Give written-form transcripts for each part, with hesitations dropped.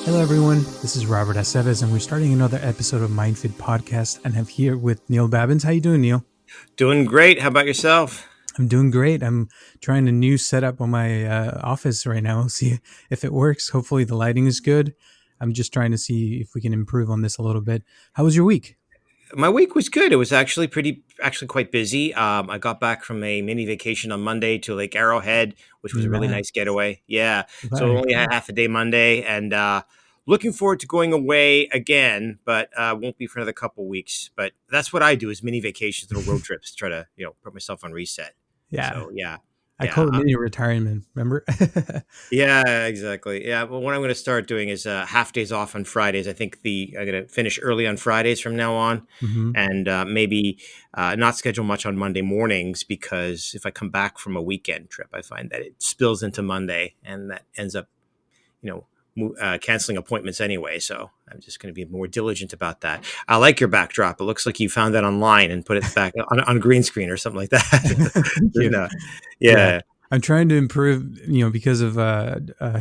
Hello, everyone. This is Robert Aceves, and we're starting another episode of mindfitpodcast. And I'm here with Neil Babins. How you doing, Neil? Doing great. How about yourself? I'm doing great. I'm trying a new setup on my office right now. See if it works. Hopefully, the lighting is good. I'm just trying to see if we can improve on this a little bit. How was your week? My week was good. It was actually quite busy. I got back from a mini vacation on Monday to Lake Arrowhead, which was a really Nah, nice getaway. Yeah. So very only had cool. half a day Monday and looking forward to going away again, but won't be for another couple weeks. But that's what I do is mini vacations, little road trips, try to, put myself on reset. Yeah, So yeah. I Yeah. call it mini retirement. Remember? Yeah, exactly. Yeah, but what I'm going to start doing is half days off on Fridays. I think I'm going to finish early on Fridays from now on, hmm and maybe not schedule much on Monday mornings because if I come back from a weekend trip, I find that it spills into Monday, and that ends up, you know, canceling appointments anyway. So I'm just going to be more diligent about that. I like your backdrop. It looks like you found that online and put it back on green screen or something like that. Thank you. No, Yeah. yeah. I'm trying to improve, because of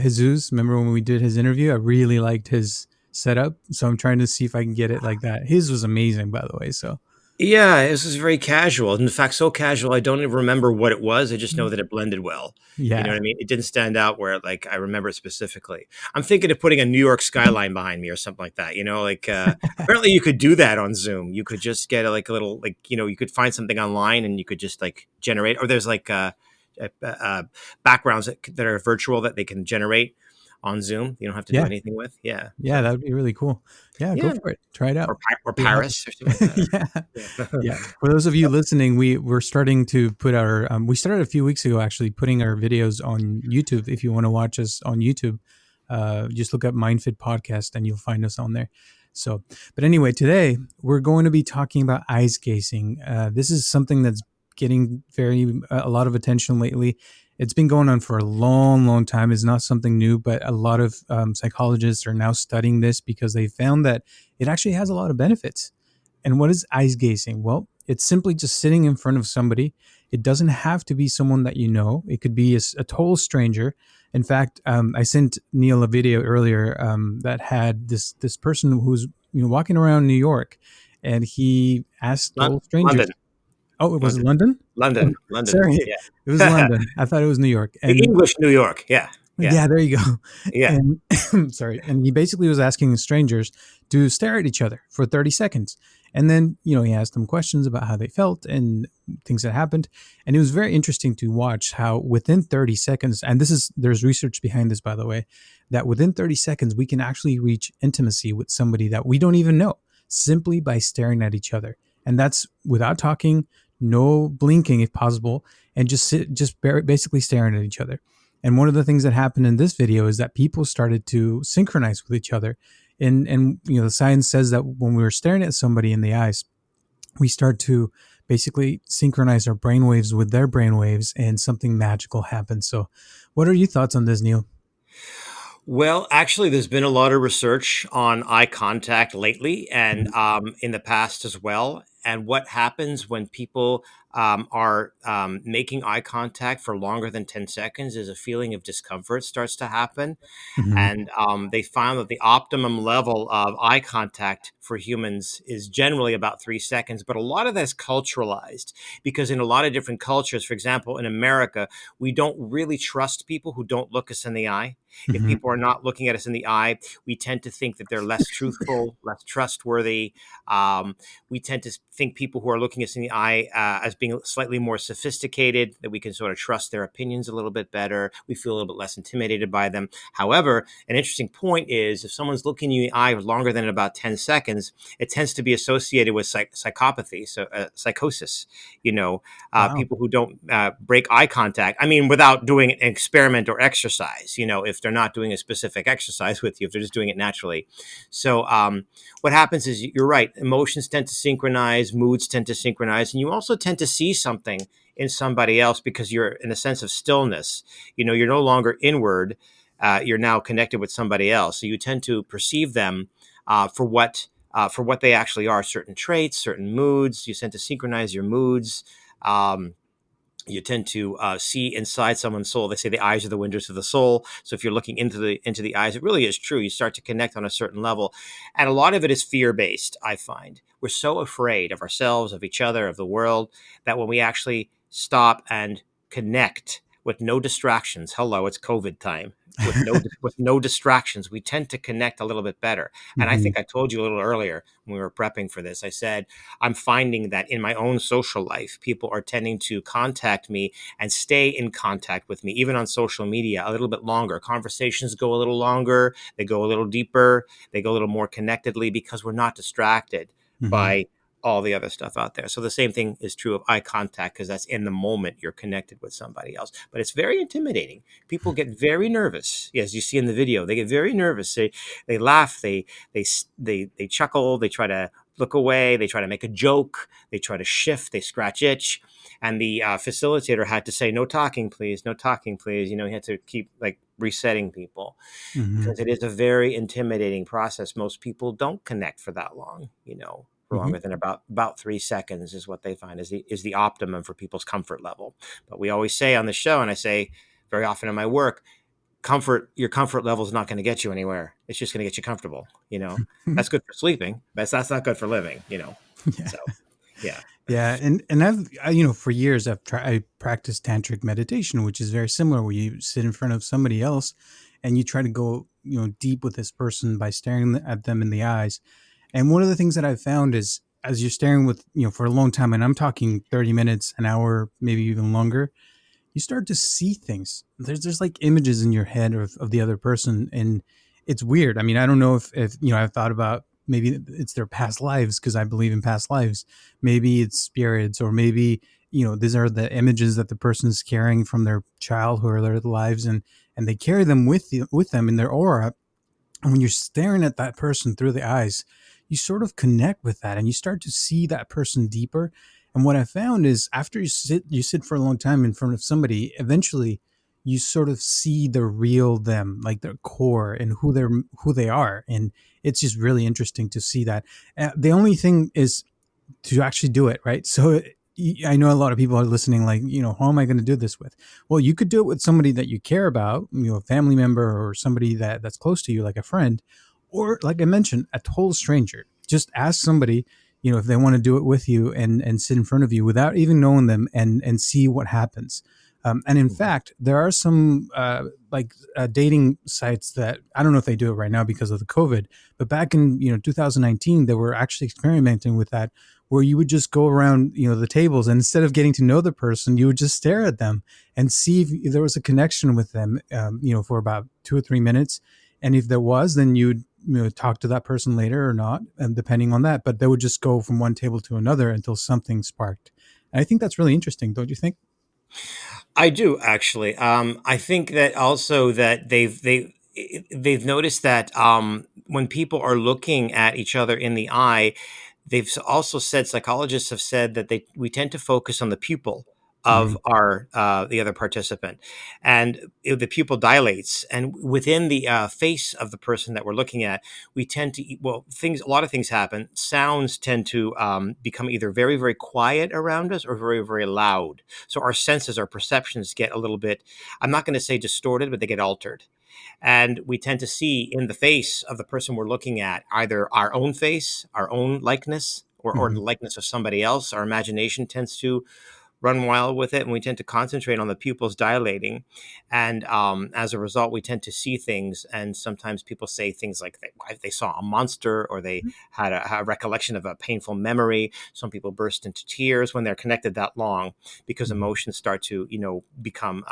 Jesus. Remember when we did his interview? I really liked his setup. So I'm trying to see if I can get it like that. His was amazing, by the way. So, Yeah, this is very casual. In fact, so casual, I don't even remember what it was. I just know that it blended well. You know what yeah. I mean? It didn't stand out where like I remember it specifically. I'm thinking of putting a New York skyline behind me or something like that. Like apparently you could do that on Zoom. You could just get like a little like you could find something online and you could just like generate. Or there's like backgrounds that are virtual that they can generate on Zoom. You don't have to do Yeah. anything with. Yeah. Yeah. So That would be really cool. Yeah. Go yeah, for it. Try it out. or See what happens. Paris or something like that. Yeah. Yeah. Yeah. For those of you listening, we're starting to put we started a few weeks ago actually putting our videos on YouTube. If you want to watch us on YouTube, just look up Mindfit Podcast and you'll find us on there. So, but anyway, today we're going to be talking about eyes gazing. This is something that's getting a lot of attention lately. It's been going on for a long, long time. It's not something new, but a lot of psychologists are now studying this because they found that it actually has a lot of benefits. And what is eyes gazing? Well, it's simply just sitting in front of somebody. It doesn't have to be someone that you know. It could be a total stranger. In fact, I sent Neil a video earlier that had this person who's walking around New York, and he asked total strangers. London. Oh, it was London, London. Oh, London. sorry, it was Yeah, London. I thought it was New York. And English New York. Yeah, yeah, yeah, there you go. yeah. And sorry, and he basically was asking strangers to stare at each other for 30 seconds. And then, he asked them questions about how they felt and things that happened. And it was very interesting to watch how within 30 seconds, and there's research behind this, by the way, that within 30 seconds, we can actually reach intimacy with somebody that we don't even know simply by staring at each other. And that's without talking, no blinking if possible, and basically staring at each other. And one of the things that happened in this video is that people started to synchronize with each other. And the science says that when we're staring at somebody in the eyes, we start to basically synchronize our brainwaves with their brainwaves, and something magical happens. So, what are your thoughts on this, Neil? Well, actually, there's been a lot of research on eye contact lately and in the past as well. And what happens when people are making eye contact for longer than 10 seconds is a feeling of discomfort starts to happen. Mm-hmm. And they found that the optimum level of eye contact for humans is generally about 3 seconds. But a lot of that's culturalized because in a lot of different cultures, for example, in America, we don't really trust people who don't look us in the eye. If Mm-hmm. people are not looking at us in the eye, we tend to think that they're less truthful, less trustworthy. We tend to think people who are looking us in the eye as being slightly more sophisticated, that we can sort of trust their opinions a little bit better. We feel a little bit less intimidated by them. However, an interesting point is if someone's looking you in the eye longer than about 10 seconds, it tends to be associated with psychopathy, so psychosis. Wow. People who don't break eye contact. I mean, without doing an experiment or exercise, if they're not doing a specific exercise with you, if they're just doing it naturally. So what happens is you're right. Emotions tend to synchronize, moods tend to synchronize, and you also tend to see something in somebody else because you're in a sense of stillness. You're no longer inward. You're now connected with somebody else. So you tend to perceive them for what they actually are, certain traits, certain moods. You tend to synchronize your moods. Um, You tend to see inside someone's soul. They say the eyes are the windows of the soul. So if you're looking into the eyes, it really is true. You start to connect on a certain level, and a lot of it is fear based. I find we're so afraid of ourselves, of each other, of the world, that when we actually stop and connect with no distractions, hello, it's COVID time. With no distractions, we tend to connect a little bit better. And I Hmm. think I told you a little earlier when we were prepping for this. I said I'm finding that in my own social life, people are tending to contact me and stay in contact with me, even on social media, a little bit longer. Conversations go a little longer, they go a little deeper, they go a little more connectedly because we're not distracted Hmm. by all the other stuff out there. So the same thing is true of eye contact because that's in the moment you're connected with somebody else. But it's very intimidating. People get very nervous, as you see in the video. They get very nervous. They laugh. They chuckle. They try to look away. They try to make a joke. They try to shift. They scratch itch. And the facilitator had to say, "No talking, please. No talking, please." He had to keep like resetting people Hmm. because it is a very intimidating process. Most people don't connect for that long. For Hmm. longer than about 3 seconds is what they find is the optimum for people's comfort level. But we always say on the show, and I say very often in my work, your comfort level is not going to get you anywhere. It's just going to get you comfortable. That's good for sleeping, but that's not good for living. Yeah. So yeah. Yeah, and for years I practiced tantric meditation, which is very similar, where you sit in front of somebody else, and you try to go deep with this person by staring at them in the eyes. And one of the things that I've found is, as you're staring with for a long time, and I'm talking 30 minutes, an hour, maybe even longer, you start to see things. There's like images in your head of the other person, and it's weird. I mean, I don't know if I've thought about, maybe it's their past lives, because I believe in past lives. Maybe it's spirits, or maybe these are the images that the person's carrying from their childhood or their lives, and they carry them with them in their aura. And when you're staring at that person through the eyes, you sort of connect with that, and you start to see that person deeper. And what I found is, after you sit for a long time in front of somebody, eventually you sort of see the real them, like their core and who they are. And it's just really interesting to see that. The only thing is to actually do it, right? So I know a lot of people are listening, like, how am I going to do this with? Well, you could do it with somebody that you care about, a family member, or somebody that's close to you, like a friend, or, like I mentioned, a total stranger. Just ask somebody, if they want to do it with you, and sit in front of you without even knowing them, and see what happens. And in fact, there are some dating sites that, I don't know if they do it right now because of the COVID, but back in 2019, they were actually experimenting with that, where you would just go around the tables, and instead of getting to know the person, you would just stare at them and see if there was a connection with them, for about 2 or 3 minutes. And if there was, then you'd talk to that person later or not, and depending on that. But they would just go from one table to another until something sparked. And I think that's really interesting, don't you think? I do actually. I think that also that they've noticed that when people are looking at each other in the eye, they've also said, psychologists have said that we tend to focus on the pupil Hmm. of our the other participant, and the pupil dilates, and within the face of the person that we're looking at, we tend to, well, things, a lot of things happen. Sounds tend to become either very very quiet around us or very very loud. So our senses, our perceptions get a little bit, I'm not going to say distorted, but they get altered. And we tend to see in the face of the person we're looking at either our own face, our own likeness, or Hmm. the likeness of somebody else. Our imagination tends to run wild with it, and we tend to concentrate on the pupils dilating. And as a result, we tend to see things. And sometimes people say things like they saw a monster, or they had a recollection of a painful memory. Some people burst into tears when they're connected that long, because Hmm. emotions start to, become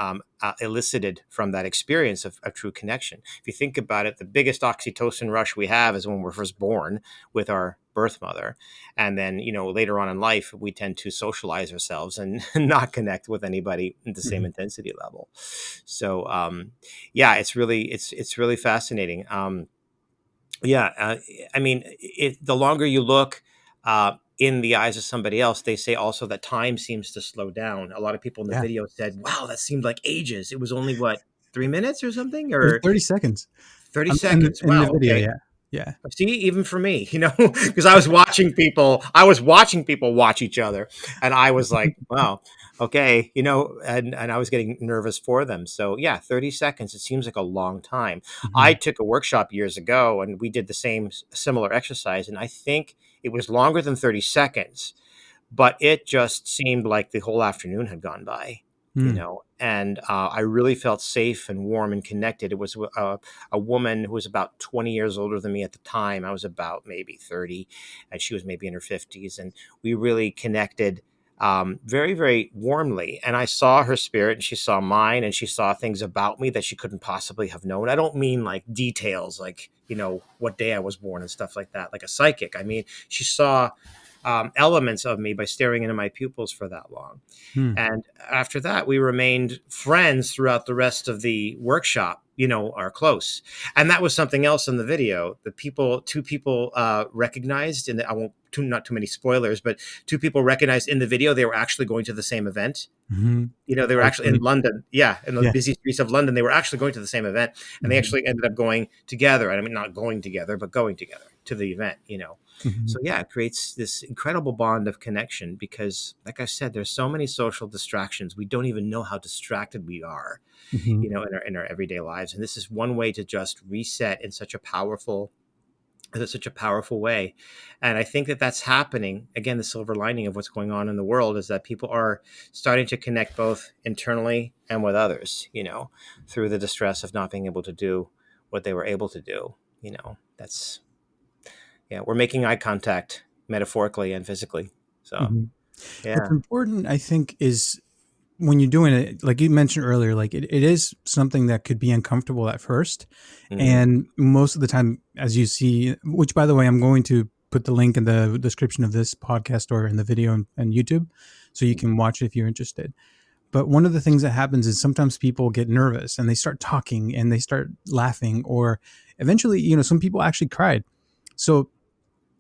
elicited from that experience of true connection. If you think about it, the biggest oxytocin rush we have is when we're first born with our birth mother, and then later on in life we tend to socialize ourselves and not connect with anybody at the same Hmm. intensity level. So yeah, it's really fascinating. Yeah, I mean, the longer you look in the eyes of somebody else, they say also that time seems to slow down. A lot of people in the Yeah. video said, wow, that seemed like ages. It was only what, 3 minutes or something, It was or 30 seconds 30 in seconds the Wow, video. okay. Yeah. Yeah. See, even for me, because I was watching people watch each other, and I was like, wow, okay, and I was getting nervous for them. So yeah, 30 seconds, it seems like a long time. I Hmm. took a workshop years ago and we did the same similar exercise, and I think it was longer than 30 seconds, but it just seemed like the whole afternoon had gone by, Mm. and I really felt safe and warm and connected. It was a woman who was about 20 years older than me at the time. I was about maybe 30, and she was maybe in her 50s, and we really connected very, very warmly. And I saw her spirit, and she saw mine, and she saw things about me that she couldn't possibly have known. I don't mean like details, like, what day I was born and stuff like that, like a psychic. I mean, she saw elements of me by staring into my pupils for that long. Mm. And after that, we remained friends throughout the rest of the workshop, are close. And that was something else in the video. Two people recognized, and I won't, not too many spoilers, but two people recognized in the video they were actually going to the same event. Hmm. They were Oh, that's actually in funny. London. Yeah, in the Yeah. busy streets of London. They were actually going to the same event, and they Hmm. actually ended up going together. And I mean, not going together, but going together to the event. Hmm. So yeah, it creates this incredible bond of connection because, like I said, there's so many social distractions. We don't even know how distracted we are, Hmm. in our everyday lives. And this is one way to just reset in such a powerful way. And I think that that's happening. Again, the silver lining of what's going on in the world is that people are starting to connect both internally and with others, through the distress of not being able to do what they were able to do. That's, yeah, we're making eye contact metaphorically and physically. So, Hmm. What's yeah. important, I think, is when you're doing it, like you mentioned earlier, like it is something that could be uncomfortable at first. Hmm. And most of the time, as you see, which by the way, I'm going to put the link in the description of this podcast or in the video on YouTube so you can watch it if you're interested. But one of the things that happens is sometimes people get nervous and they start talking and they start laughing, or eventually, some people actually cried. So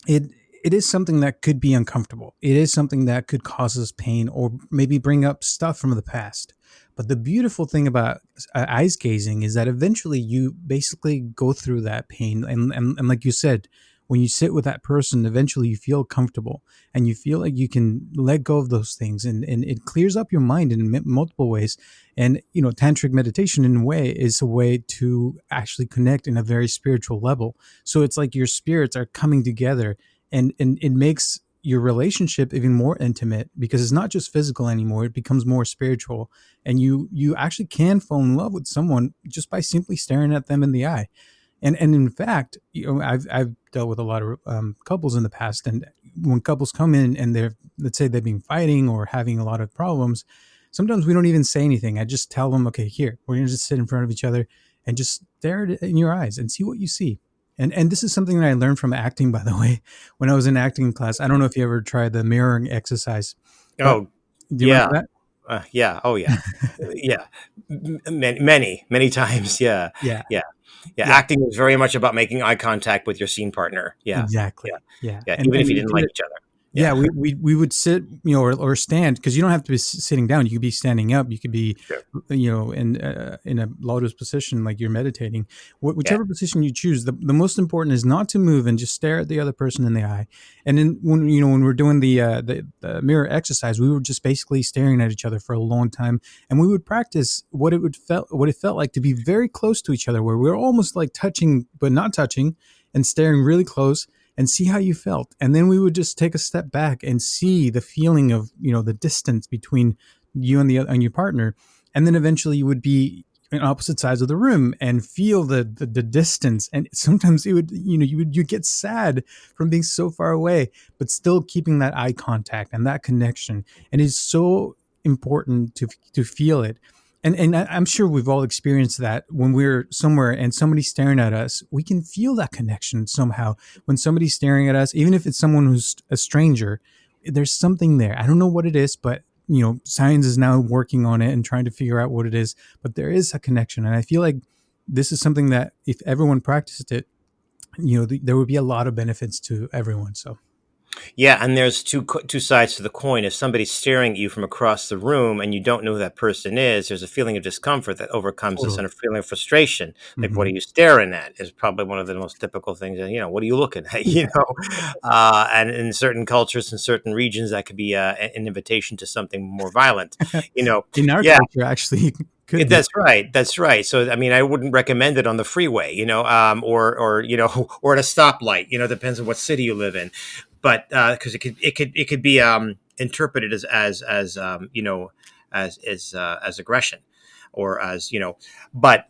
it it is something that could be uncomfortable. It is something that could cause us pain or maybe bring up stuff from the past. But the beautiful thing about eyes gazing is that eventually you basically go through that pain, and like you said, when you sit with that person, eventually you feel comfortable and you feel like you can let go of those things, and it clears up your mind in multiple ways. And tantric meditation in a way is a way to actually connect in a very spiritual level. So it's like your spirits are coming together, and it makes your relationship even more intimate because it's not just physical anymore. It becomes more spiritual, and you actually can fall in love with someone just by simply staring at them in the eye. And in fact, I've dealt with a lot of couples in the past, and when couples come in and they're, let's say they've been fighting or having a lot of problems, sometimes we don't even say anything. I just tell them, okay, here, we're gonna just sit in front of each other and just stare in your eyes and see what you see. And this is something that I learned from acting, by the way, when I was in acting class. I don't know if you ever tried the mirroring exercise, but Oh, do you yeah. remember Yeah. Oh, yeah. that? Yeah. Many, many, many times. Yeah. Yeah, Yeah. Yeah. yeah, Acting is very much about making eye contact with your scene partner. Yeah. Yeah. exactly. Yeah, Yeah. and Even if you we didn't did like it. each other. Yeah, Yeah. we would sit, or stand, because you don't have to be sitting down. You could be standing up. You could be, Sure. in a lotus position, like you're meditating. Yeah. Whichever position you choose, the most important is not to move and just stare at the other person in the eye. And then when we're doing the mirror exercise, we were just basically staring at each other for a long time, and we would practice what it felt like to be very close to each other, where we're almost like touching but not touching, and staring really close, and see how you felt. And then we would just take a step back and see the feeling of, the distance between you and your partner. And then eventually you would be on opposite sides of the room and feel the distance. And sometimes it would, you get sad from being so far away, but still keeping that eye contact and that connection. And it's so important to feel it. And I'm sure we've all experienced that when we're somewhere and somebody's staring at us, we can feel that connection somehow. When somebody's staring at us, even if it's someone who's a stranger, there's something there. I don't know what it is, but science is now working on it and trying to figure out what it is. But there is a connection, and I feel like this is something that if everyone practiced it, there would be a lot of benefits to everyone. So Yeah, and there's two sides to the coin. If somebody's staring at you from across the room and you don't know who that person is, there's a feeling of discomfort that overcomes this Totally. and a feeling of frustration. Like, what are Hmm. you staring at? Is probably one of the most typical things. And what are you looking at? Yeah. And in certain cultures and certain regions, that could be an invitation to something more violent. You know, In our yeah, culture, actually, could be. that's right. That's right. So, I mean, I wouldn't recommend it on the freeway, or or at a stoplight. Depends on what city you live in, but because it could be interpreted as aggression, or but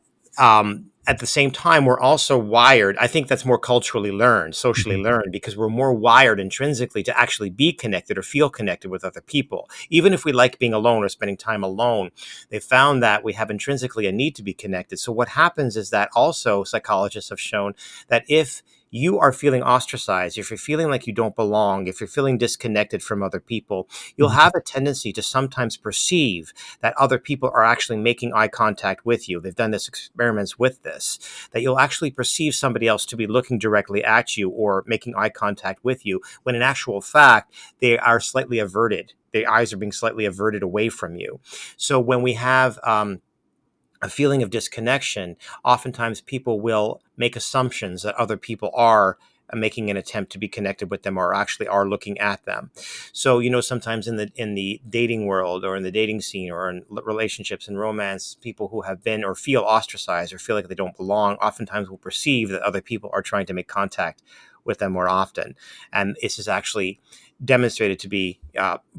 at the same time, we're also wired. I think that's more culturally learned, socially Hmm. learned, because we're more wired intrinsically to actually be connected or feel connected with other people, even if we like being alone or spending time alone. They found that we have intrinsically a need to be connected. So what happens is that also psychologists have shown that if you are feeling ostracized, if you're feeling like you don't belong, if you're feeling disconnected from other people, you'll Hmm. have a tendency to sometimes perceive that other people are actually making eye contact with you. They've done this experiments with this, that you'll actually perceive somebody else to be looking directly at you or making eye contact with you, when in actual fact, they are slightly averted. Their eyes are being slightly averted away from you. So when we have a feeling of disconnection, oftentimes people will make assumptions that other people are making an attempt to be connected with them or actually are looking at them. So sometimes in the dating world or in the dating scene or in relationships and romance, people who have been or feel ostracized or feel like they don't belong oftentimes will perceive that other people are trying to make contact with them more often, and this is actually demonstrated to be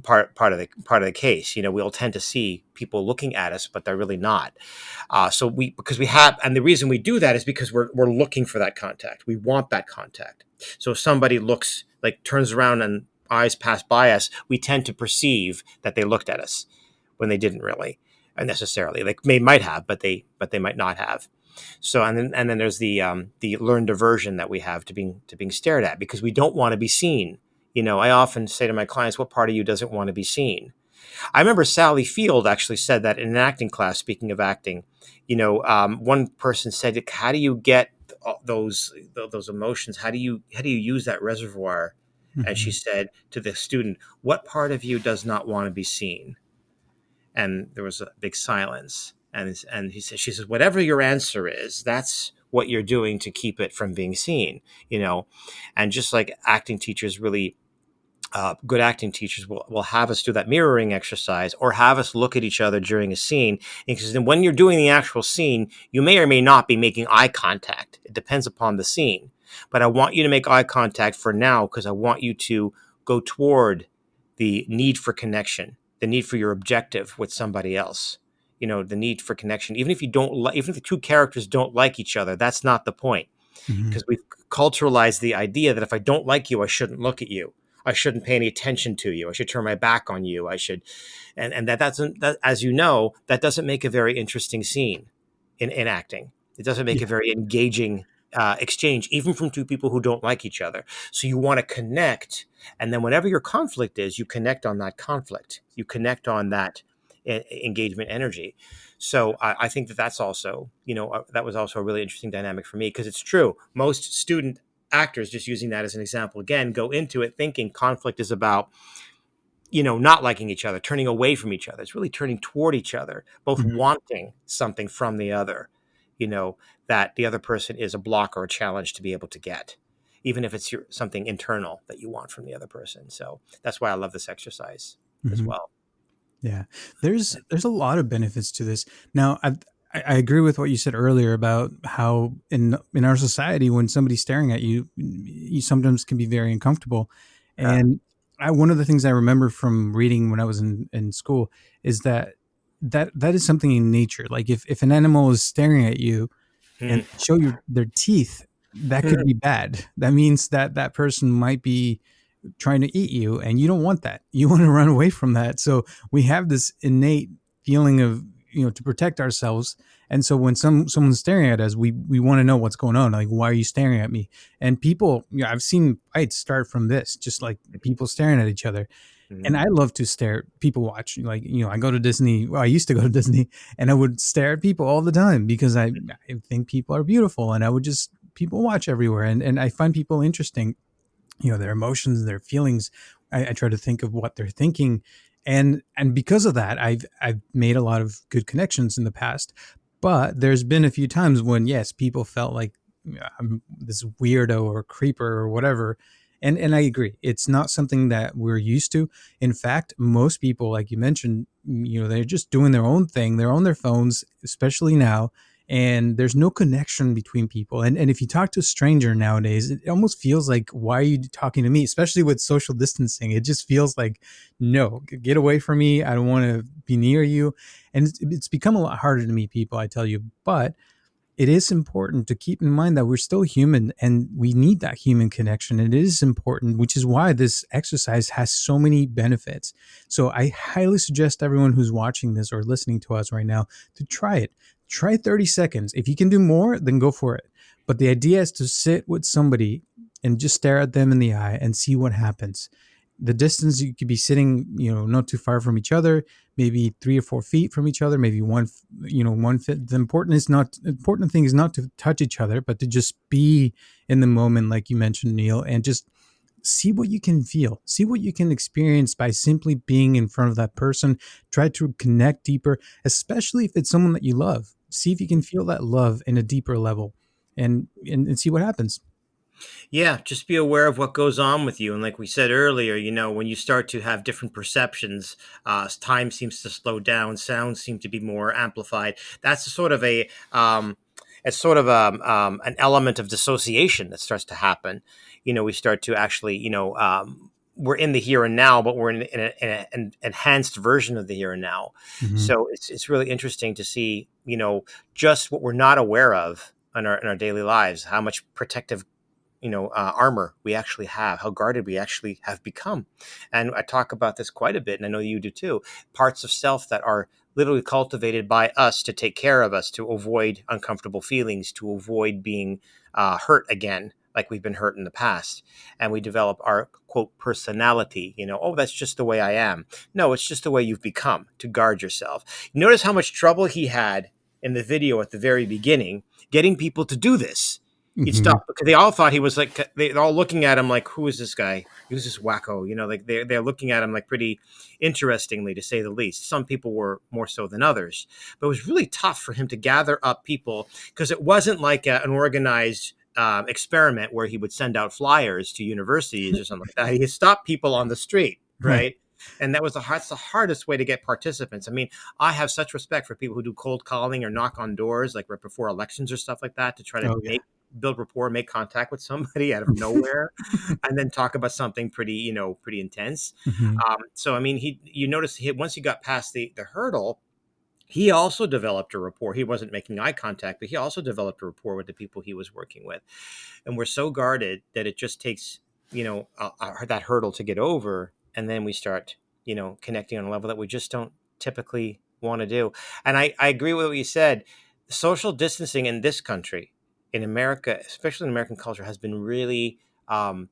part of the case. We'll tend to see people looking at us, but they're really not. So because we have, and the reason we do that is because we're looking for that contact. We want that contact. So if somebody looks, like, turns around and eyes pass by us, we tend to perceive that they looked at us when they didn't really necessarily. Like, they might have, but they might not have. So and then there's the learned aversion that we have to being stared at, because we don't want to be seen. I often say to my clients, "What part of you doesn't want to be seen?" I remember Sally Field actually said that in an acting class. Speaking of acting, one person said, "How do you get those emotions? How do you use that reservoir?" And she Hmm. said to the student, "What part of you does not want to be seen?" And there was a big silence. And she says, "Whatever your answer is, that's what you're doing to keep it from being seen." You know, and just like acting teachers really good acting teachers will have us do that mirroring exercise or have us look at each other during a scene. Because then when you're doing the actual scene, you may or may not be making eye contact. It depends upon the scene. But I want you to make eye contact for now, because I want you to go toward the need for connection, the need for your objective with somebody else. The need for connection. Even if you don't like, even if the two characters don't like each other, that's not the point, Hmm. because we've culturalized the idea that if I don't like you, I shouldn't look at you. I shouldn't pay any attention to you. I should turn my back on you. I should, and that doesn't, that, as you know, that doesn't make a very interesting scene in acting. It doesn't make a Yeah. very engaging exchange, even from two people who don't like each other. So you want to connect, and then whenever your conflict is, you connect on that conflict. You connect on that engagement energy. So I think that's also, that was also a really interesting dynamic for me, because it's true. Most student actors, just using that as an example again, go into it thinking conflict is about, not liking each other, turning away from each other. It's really turning toward each other, both Mhm. wanting something from the other, you know, that the other person is a block or a challenge to be able to get, even if it's something internal that you want from the other person. So that's why I love this exercise as Mhm. well. Yeah, there's a lot of benefits to this. Now, I agree with what you said earlier about how in our society, when somebody's staring at you, you sometimes can be very uncomfortable. Yeah. And one of the things I remember from reading when I was in school is that is something in nature. Like if an animal is staring at you and Mm. show their teeth, that could Mm. be bad. That means that that person might be trying to eat you, and you don't want that. You want to run away from that. So we have this innate feeling of, to protect ourselves. And so when someone's staring at us, we want to know what's going on. Like, why are you staring at me? And people, I've seen fights start from this, just like people staring at each other. And Mm. I love to stare, people watch. Like, I go to Disney. Well, I used to go to Disney, and I would stare at people all the time because I think people are beautiful, and I would just people watch everywhere, and I find people interesting. their emotions, their feelings. I try to think of what they're thinking, and because of that, I've made a lot of good connections in the past. But there's been a few times when, yes, people felt like, "Yeah, I'm this weirdo or creeper or whatever," and I agree, it's not something that we're used to. In fact, most people, like you mentioned, they're just doing their own thing. They're on their phones, especially now, and there's no connection between people. And if you talk to a stranger nowadays, it almost feels like, why are you talking to me? Especially with social distancing, it just feels like, no, get away from me. I don't want to be near you. And it's become a lot harder to meet people, I tell you. But it is important to keep in mind that we're still human and we need that human connection. And it is important, which is why this exercise has so many benefits. So I highly suggest everyone who's watching this or listening to us right now to try it. Try 30 seconds. If you can do more, then go for it. But the idea is to sit with somebody and just stare at them in the eye and see what happens. The distance, you could be sitting, not too far from each other, maybe 3 or 4 feet from each other, maybe 1 foot. The important thing is not to touch each other, but to just be in the moment, like you mentioned, Neil, and just see what you can feel, see what you can experience by simply being in front of that person. Try to connect deeper, especially if it's someone that you love. See if you can feel that love in a deeper level, and see what happens. Yeah, just be aware of what goes on with you. And like we said earlier, when you start to have different perceptions, time seems to slow down, sounds seem to be more amplified. That's a sort of it's sort of an element of dissociation that starts to happen. We start to actually, we're in the here and now, but we're in an enhanced version of the here and now. Hmm. So it's really interesting to see, just what we're not aware of in our daily lives, how much protective armor we actually have, how guarded we actually have become. And I talk about this quite a bit, and I know you do too. Parts of self that are literally cultivated by us to take care of us, to avoid uncomfortable feelings, to avoid being hurt again, like we've been hurt in the past. And we develop our quote personality, oh, that's just the way I am. No, it's just the way you've become to guard yourself. Notice how much trouble he had in the video at the very beginning getting people to do this. He'd Hmm. stop because they all thought he was like, they're all looking at him like, who is this guy? Who's this wacko? Like they're looking at him like pretty interestingly, to say the least. Some people were more so than others, but it was really tough for him to gather up people because it wasn't like an organized experiment where he would send out flyers to universities or something like that. He stopped people on the street, Right. right? And that's the hardest way to get participants. I mean, I have such respect for people who do cold calling or knock on doors, like right before elections or stuff like that, to try to Oh yeah. build rapport, make contact with somebody out of nowhere, and then talk about something pretty intense. Hmm. So I mean, you notice once he got past the hurdle, he also developed a rapport. He wasn't making eye contact, but he also developed a rapport with the people he was working with. And we're so guarded that it just takes that hurdle to get over, and then we start connecting on a level that we just don't typically want to do. And I agree with what you said. Social distancing in this country, in America, especially in American culture, has been really well,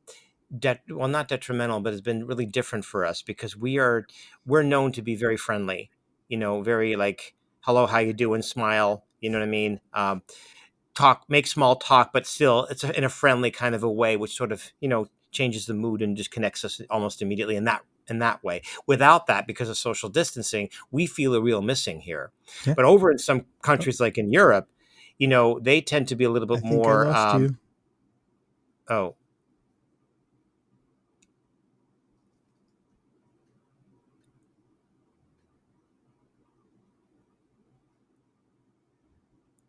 not detrimental, but it's been really different for us because we're known to be very friendly, very like, hello, how you doing, smile, you know what I mean? Talk, make small talk, but still it's in a friendly kind of a way, which sort of, changes the mood and just connects us almost immediately in that way. Without that, because of social distancing, we feel a real missing here. Yeah. But over in some Oh, countries like in Europe, they tend to be a little I bit think I more, lost you. oh,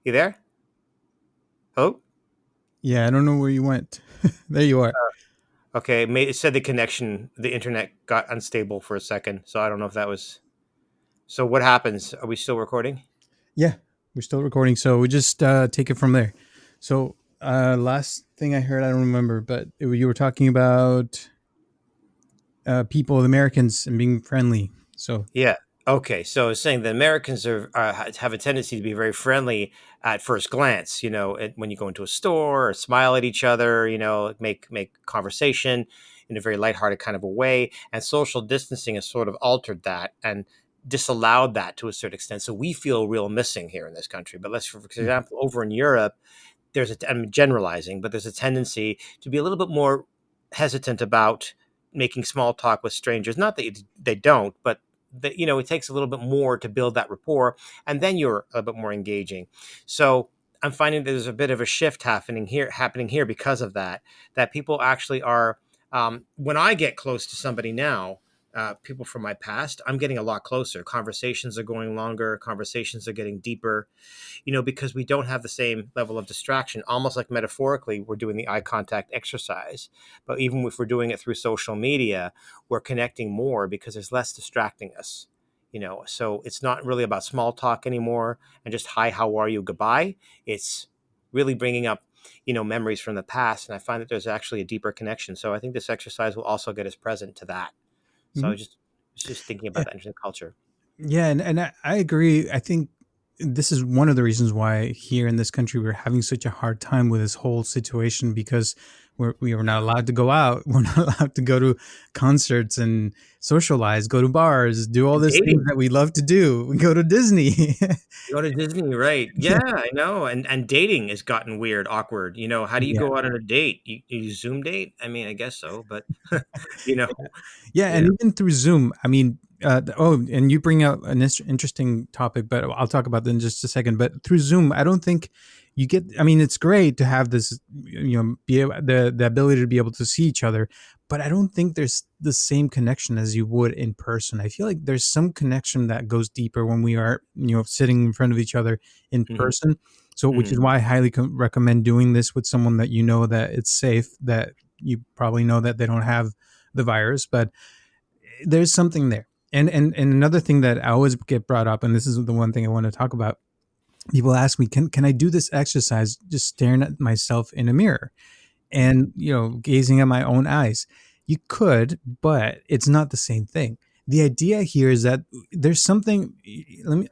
you there? Oh, Yeah, I don't know where you went. There you are. okay. It said the internet got unstable for a second. So I don't know if that was. So what happens? Are we still recording? Yeah, we're still recording, so we just take it from there. So, last thing I heard, I don't remember, but you were talking about people, Americans, and being friendly. So, Yeah. Okay. So it's saying that Americans have a tendency to be very friendly at first glance. When you go into a store or smile at each other, make conversation in a very lighthearted kind of a way. And social distancing has sort of altered that and disallowed that to a certain extent. So we feel real missing here in this country. But let's, for mhm, example, over in Europe, I'm generalizing, but there's a tendency to be a little bit more hesitant about making small talk with strangers. Not that they don't, but that, it takes a little bit more to build that rapport, and then you're a bit more engaging. So I'm finding there's a bit of a shift happening here because of that. That people actually are. When I get close to somebody now, people from my past, I'm getting a lot closer. Conversations are going longer. Conversations are getting deeper, because we don't have the same level of distraction. Almost like metaphorically, we're doing the eye contact exercise. But even if we're doing it through social media, we're connecting more because there's less distracting us. So it's not really about small talk anymore and just hi, how are you, goodbye. It's really bringing up, memories from the past. And I find that there's actually a deeper connection. So I think this exercise will also get us present to that. So I Mhm. was just thinking Yeah, about that in culture. yeah, and I agree. I think this is one of the reasons why here in this country we're having such a hard time with this whole situation because we are not allowed to go out. We're not allowed to go to concerts and socialize, go to bars, do all And these things dating. that we love to do. We go to Disney. Go to Disney, right? Yeah, Yeah. I know. And dating has gotten weird, awkward. How do you Yeah. go out on a date? You Zoom date? I mean, I guess so, but you know, Yeah, and yeah. even through Zoom, I mean, and you bring out an interesting topic, but I'll talk about that in just a second. But through Zoom, I don't think you get. I mean, it's great to have this, be able, the ability to be able to see each other, but I don't think there's the same connection as you would in person. I feel like there's some connection that goes deeper when we are, sitting in front of each other in Hmm. person. So, which is Hmm. why I highly recommend doing this with someone that that it's safe, that you probably know that they don't have the virus, but there's something there. And another thing that I always get brought up, and this is the one thing I want to talk about. People ask me, can I do this exercise just staring at myself in a mirror and gazing at my own eyes? You could, but it's not the same thing. The idea here is that there's something.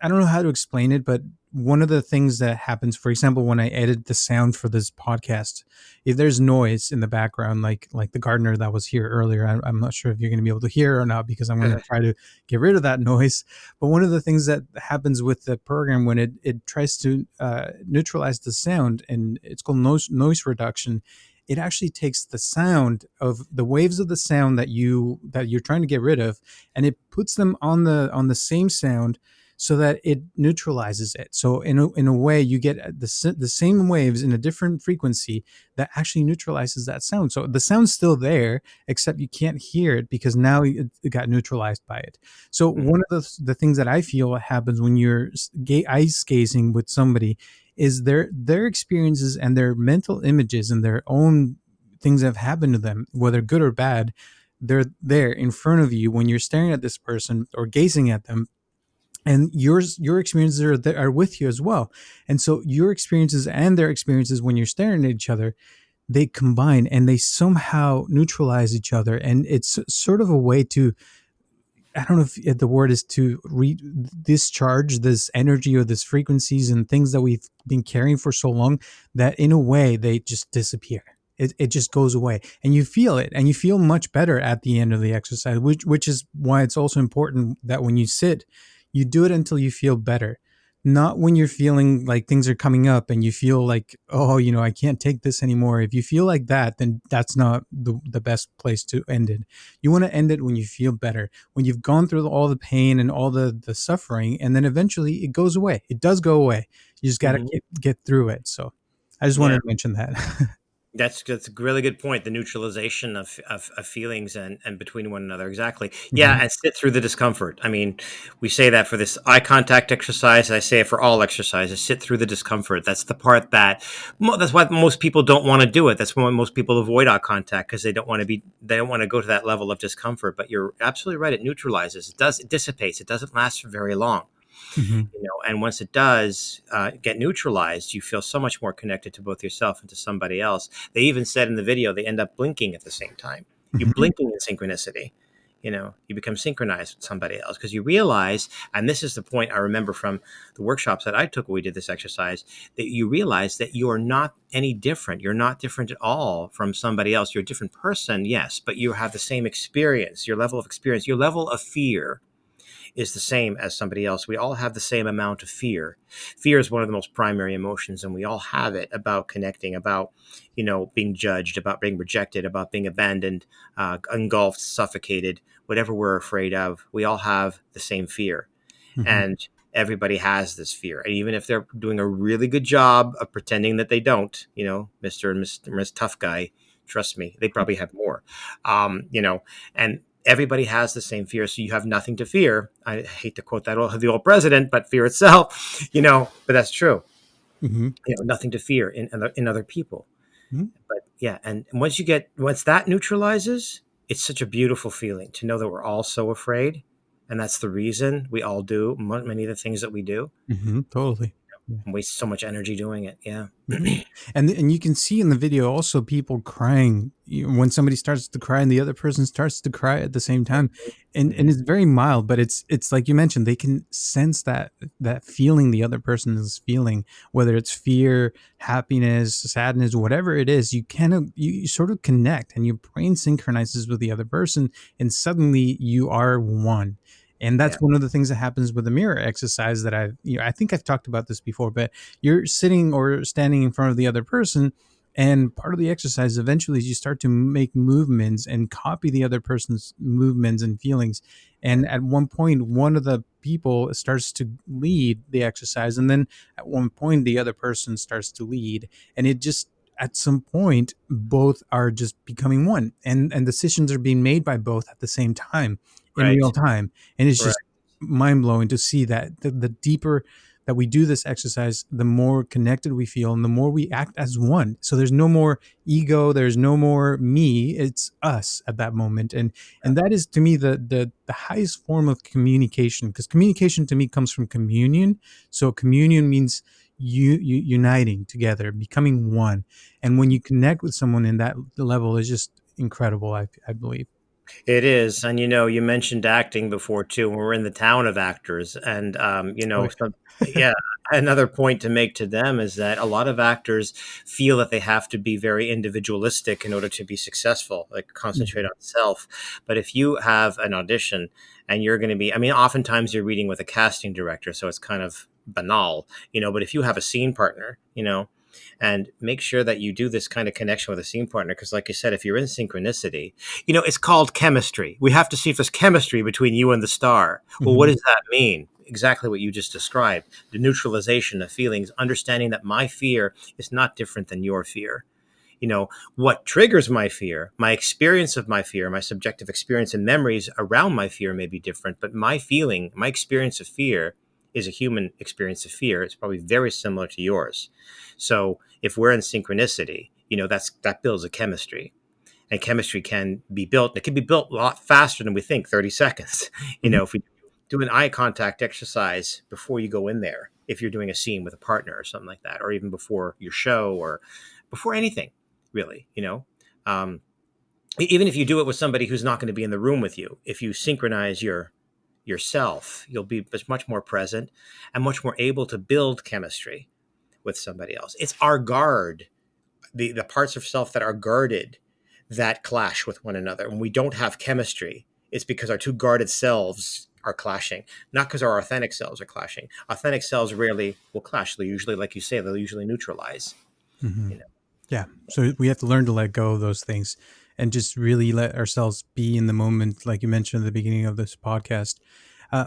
I don't know how to explain it, but one of the things that happens, for example, when I edit the sound for this podcast, if there's noise in the background, like the gardener that was here earlier, I'm not sure if you're going to be able to hear or not because I'm going to try to get rid of that noise. But one of the things that happens with the program when it tries to neutralize the sound, and it's called noise reduction, it actually takes the sound of the waves of the sound that you're trying to get rid of, and it puts them on the same sound so that it neutralizes it. So in a way, you get the same waves in a different frequency that actually neutralizes that sound. So the sound's still there, except you can't hear it because now it got neutralized by it. So Hmm. one of the things that I feel happens when you're ice gazing with somebody is their experiences and their mental images and their own things that have happened to them, whether good or bad. They're there in front of you when you're staring at this person or gazing at them, and your experiences are with you as well. And so your experiences and their experiences when you're staring at each other, they combine and they somehow neutralize each other, and it's sort of a way to, I don't know if the word is to discharge this energy or this frequencies and things that we've been carrying for so long, that in a way they just disappear. It just goes away, and you feel it, and you feel much better at the end of the exercise, which is why it's also important that when you sit, you do it until you feel better, not when you're feeling like things are coming up and you feel like, oh, I can't take this anymore. If you feel like that, then that's not the best place to end it. You want to end it when you feel better, when you've gone through all the pain and all the suffering, and then eventually it goes away. It does go away. You just got to Hmm. get through it. So I just wanted Yeah. to mention that. That's a really good point. The neutralization of feelings and between one another. Exactly. Yeah, Mhm. and sit through the discomfort. I mean, we say that for this eye contact exercise. I say it for all exercises. Sit through the discomfort. That's the part that's why most people don't want to do it. That's why most people avoid eye contact because they don't want to go to that level of discomfort. But you're absolutely right. It neutralizes. It dissipates. It doesn't last for very long. Mhm. And once it does get neutralized, you feel so much more connected to both yourself and to somebody else. They even said in the video they end up blinking at the same time. You're Mhm. blinking in synchronicity. You become synchronized with somebody else because you realize, and this is the point I remember from the workshops that I took when we did this exercise, that you realize that you're not any different. You're not different at all from somebody else. You're a different person, yes, but you have the same experience, your level of experience, your level of fear. is the same as somebody else. We all have the same amount of fear. Fear is one of the most primary emotions, and we all have it about connecting, about, being judged, about being rejected, about being abandoned, engulfed, suffocated, whatever we're afraid of. We all have the same fear. Mm-hmm. And everybody has this fear. And even if they're doing a really good job of pretending that they don't, Mr. and Miss Tough Guy, trust me, they probably have more. And everybody has the same fear. So you have nothing to fear. I hate to quote the old president, but fear itself, but that's true. Mm-hmm. Nothing to fear in other people. Mm-hmm. But yeah, and once that neutralizes, it's such a beautiful feeling to know that we're all so afraid, and that's the reason we all do many of the things that we do, Mm-hmm. Totally. and waste so much energy doing it. Yeah. Hmm. And you can see in the video also people crying. When somebody starts to cry and the other person starts to cry at the same time, and Mhm. it's very mild, but it's like you mentioned, they can sense that feeling the other person is feeling, whether it's fear, happiness, sadness, whatever it is. You sort of connect, and your brain synchronizes with the other person, and suddenly you are one. And Yeah. that's one of the things that happens with the mirror exercise that I think I've talked about this before, but you're sitting or standing in front of the other person, and part of the exercise eventually is you start to make movements and copy the other person's movements and feelings. Yeah. And at one point one of the people starts to lead the exercise, and then at one point the other person starts to lead, and it just, at some point both are just becoming one, and decisions are being made by both at the same time in real Right. time. And it's Right. just mind-blowing to see that the deeper that we do this exercise, the more connected we feel and the more we act as one. So there's no more ego, there's no more me, it's us at that moment. And that is to me the highest form of communication, because communication to me comes from communion. So communion means you uniting together, becoming one. And when you connect with someone in that level is just incredible, I believe. It is, and you mentioned acting before too. And we're in the town of actors, and Oh, yeah. Another point to make to them is that a lot of actors feel that they have to be very individualistic in order to be successful, like concentrate mhm, on self. But if you have an audition and you're going to be, I mean, oftentimes you're reading with a casting director, so it's kind of banal, But if you have a scene partner, and make sure that you do this kind of connection with a scene partner, because like you said, if you're in synchronicity, it's called chemistry. We have to see if there's chemistry between you and the star. Well, what mhm, does that mean? Exactly what you just described: the neutralization of feelings, understanding that my fear is not different than your fear. What triggers my fear, my experience of my fear, my subjective experience and memories around my fear may be different, but my feeling, my experience of fear is a human experience of fear. It's probably very similar to yours. So if we're in synchronicity, that builds a chemistry, and chemistry can be built. It can be built a lot faster than we think, 30 seconds. mhm, If we do an eye contact exercise before you go in there, if you're doing a scene with a partner or something like that, or even before your show or before anything, really, even if you do it with somebody who's not going to be in the room with you, if you synchronize yourself, you'll be much more present and much more able to build chemistry with somebody else. It's our guard, the parts of self that are guarded, that clash with one another. When we don't have chemistry, it's because our two guarded selves are clashing, not because our authentic selves are clashing. Authentic selves rarely will clash. They usually, like you say, they'll usually neutralize. mhm. You know, Yeah. So we have to learn to let go of those things and just really let ourselves be in the moment, like you mentioned at the beginning of this podcast.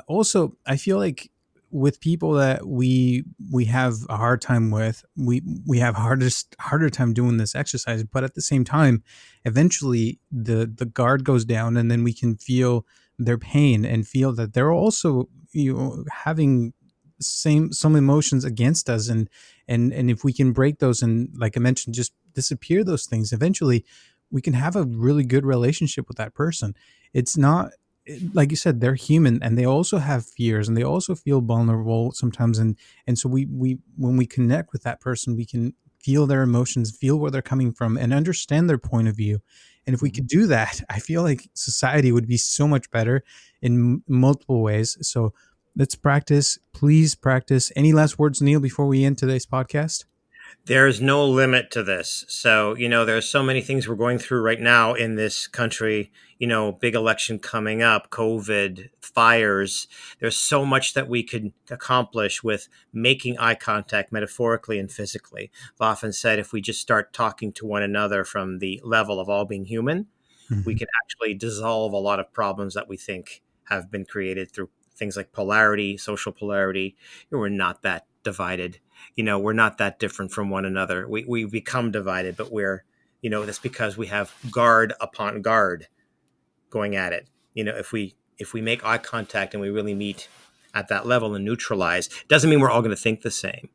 Also, I feel like with people that we have a hard time with, we have harder time doing this exercise. But at the same time, eventually the guard goes down, and then we can feel their pain and feel that they're also having some emotions against us, and if we can break those and, like I mentioned, just disappear those things, eventually we can have a really good relationship with that person. It's not, like you said, they're human and they also have fears and they also feel vulnerable sometimes, and so we when we connect with that person, we can feel their emotions, feel where they're coming from, and understand their point of view. And if we Mhm. could do that, I feel like society would be so much better in multiple ways. So let's practice. Please practice. Any last words, Neil, before we end today's podcast? There's no limit to this. So, there's so many things we're going through right now in this country, big election coming up, COVID, fires. There's so much that we could accomplish with making eye contact metaphorically and physically. I've often said if we just start talking to one another from the level of all being human, we Mhm. can actually dissolve a lot of problems that we think have been created through things like polarity, social polarity. We're not that divided. We're not that different from one another. We become divided, but that's because we have guard upon guard going at it. If we make eye contact and we really meet at that level and neutralize, it doesn't mean we're all going to think the same,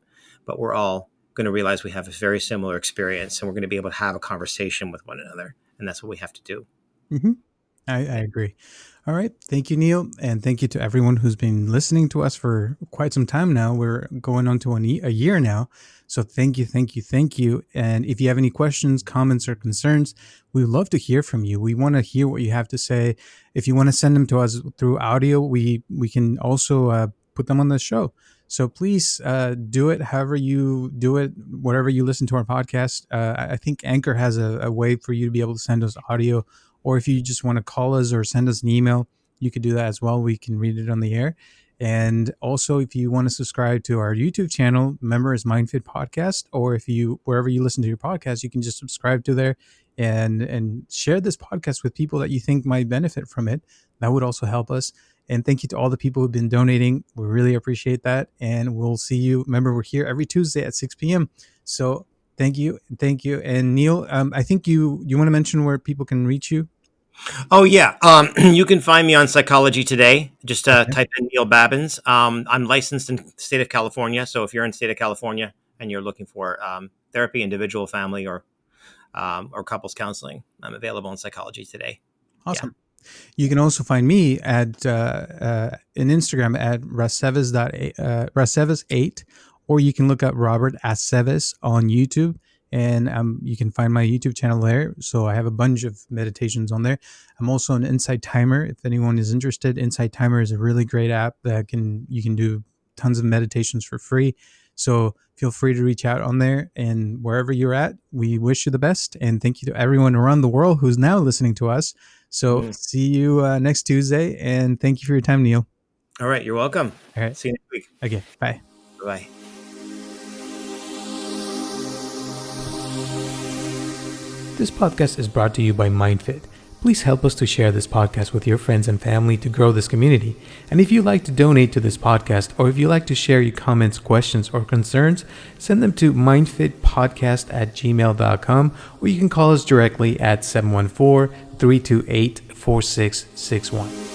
but we're all going to realize we have a very similar experience and we're going to be able to have a conversation with one another. And that's what we have to do. Mhm. I agree. All right. Thank you, Neil. And thank you to everyone who's been listening to us for quite some time now. We're going on to a year now. So thank you, thank you, thank you. And if you have any questions, comments, or concerns, we'd love to hear from you. We want to hear what you have to say. If you want to send them to us through audio, we can also put them on the show. So please do it however you do it, whatever you listen to our podcast. I think Anchor has a way for you to be able to send us audio, or if you just want to call us or send us an email, you could do that as well. We can read it on the air. And also, if you want to subscribe to our YouTube channel, remember it's MindFit Podcast, or if you, wherever you listen to your podcast, you can just subscribe to there and share this podcast with people that you think might benefit from it. That would also help us. And thank you to all the people who've been donating. We really appreciate that. And we'll see you. Remember, we're here every Tuesday at 6 p.m. So thank you. Thank you. And Neil, I think you want to mention where people can reach you. Oh yeah, you can find me on Psychology Today. Just Okay. type in Neil Babins. I'm licensed in the state of California, so if you're in the state of California and you're looking for therapy, individual, family, or couples counseling, I'm available on Psychology Today. Yeah. Awesome. You can also find me at in Instagram at Raceves8, or you can look up Robert Aceves on YouTube, and you can find my YouTube channel there. So I have a bunch of meditations on there. I'm also an Insight Timer. If anyone is interested, Insight Timer is a really great app that you can do tons of meditations for free. So feel free to reach out on there, and wherever you're at, we wish you the best. And thank you to everyone around the world who's now listening to us. So see you next Tuesday, and thank you for your time, Neil. All right, you're welcome. All right. See you next week. Okay. Bye. Bye. This podcast is brought to you by MindFit. Please help us to share this podcast with your friends and family to grow this community. And if you'd like to donate to this podcast, or if you'd like to share your comments, questions, or concerns, send them to mindfitpodcast@gmail.com, or you can call us directly at 714-328-4661.